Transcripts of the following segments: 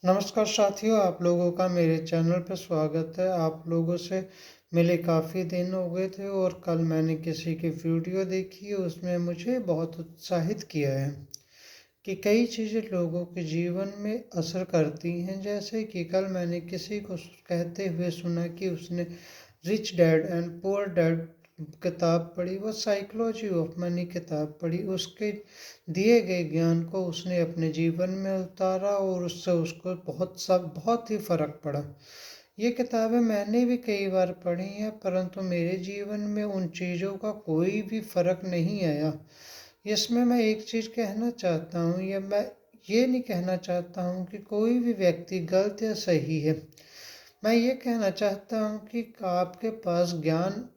नमस्कार साथियों, आप लोगों का मेरे चैनल पर स्वागत है। आप लोगों से मिले काफ़ी दिन हो गए थे और कल मैंने किसी की वीडियो देखी, उसमें मुझे बहुत उत्साहित किया है कि कई चीज़ें लोगों के जीवन में असर करती हैं। जैसे कि कल मैंने किसी को कहते हुए सुना कि उसने rich dad and poor dad किताब पढ़ी, वो साइकोलॉजी ऑफ मनी किताब पढ़ी। उसके दिए गए ज्ञान को उसने अपने जीवन में उतारा और उससे उसको बहुत ही फर्क पड़ा। ये किताबें मैंने भी कई बार पढ़ी हैं, परंतु मेरे जीवन में उन चीज़ों का कोई भी फर्क नहीं आया। इसमें मैं एक चीज़ कहना चाहता हूँ, या मैं ये नहीं कहना चाहता हूँ कि कोई भी व्यक्ति गलत या सही है। मैं ये कहना चाहता हूँ कि आपके पास ज्ञान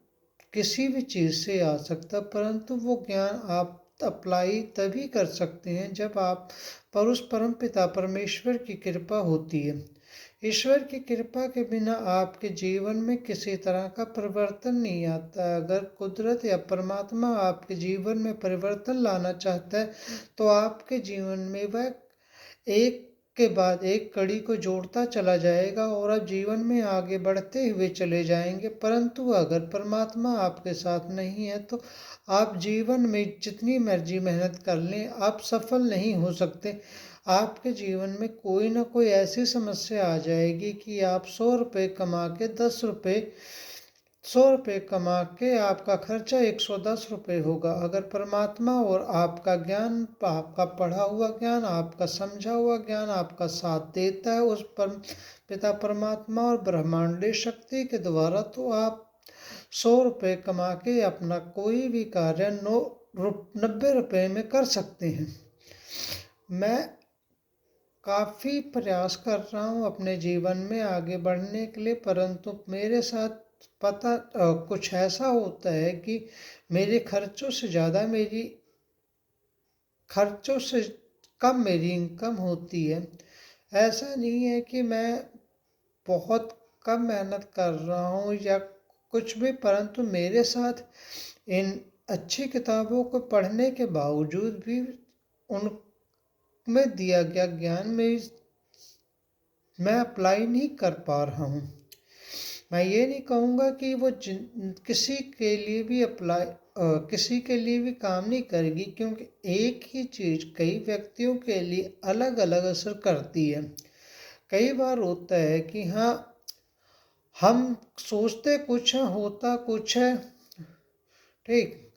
किसी भी चीज़ से आ सकता, परंतु वो ज्ञान आप अप्लाई तभी कर सकते हैं जब आप पर उस परम पिता परमेश्वर की कृपा होती है। ईश्वर की कृपा के बिना आपके जीवन में किसी तरह का परिवर्तन नहीं आता। अगर कुदरत या परमात्मा आपके जीवन में परिवर्तन लाना चाहता है तो आपके जीवन में वह एक के बाद एक कड़ी को जोड़ता चला जाएगा और आप जीवन में आगे बढ़ते हुए चले जाएंगे। परंतु अगर परमात्मा आपके साथ नहीं है तो आप जीवन में जितनी मर्जी मेहनत कर लें, आप सफल नहीं हो सकते। आपके जीवन में कोई ना कोई ऐसी समस्या आ जाएगी कि आप 100 रुपये कमा के 10 रुपये 100 रुपये कमा के आपका खर्चा 110 रुपये होगा। अगर परमात्मा और आपका ज्ञान, आपका पढ़ा हुआ ज्ञान, आपका समझा हुआ ज्ञान आपका साथ देता है उस पर पिता परमात्मा और ब्रह्मांडीय शक्ति के द्वारा, तो आप 100 रुपये कमा के अपना कोई भी कार्य 90 रुपये में कर सकते हैं। मैं काफ़ी प्रयास कर रहा हूँ अपने जीवन में आगे बढ़ने के लिए, परंतु मेरे साथ कुछ ऐसा होता है कि मेरे खर्चों से कम मेरी इनकम होती है। ऐसा नहीं है कि मैं बहुत कम मेहनत कर रहा हूँ या कुछ भी, परंतु मेरे साथ इन अच्छी किताबों को पढ़ने के बावजूद भी उनमें दिया गया ज्ञान में मैं अप्लाई नहीं कर पा रहा हूँ। मैं ये नहीं कहूँगा कि वो किसी के लिए भी काम नहीं करेगी, क्योंकि एक ही चीज़ कई व्यक्तियों के लिए अलग अलग असर करती है। कई बार होता है कि हाँ, हम सोचते कुछ है, होता कुछ है। ठीक,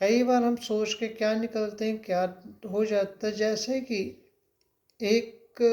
कई बार हम सोच के क्या निकलते हैं क्या हो जाता है। जैसे कि एक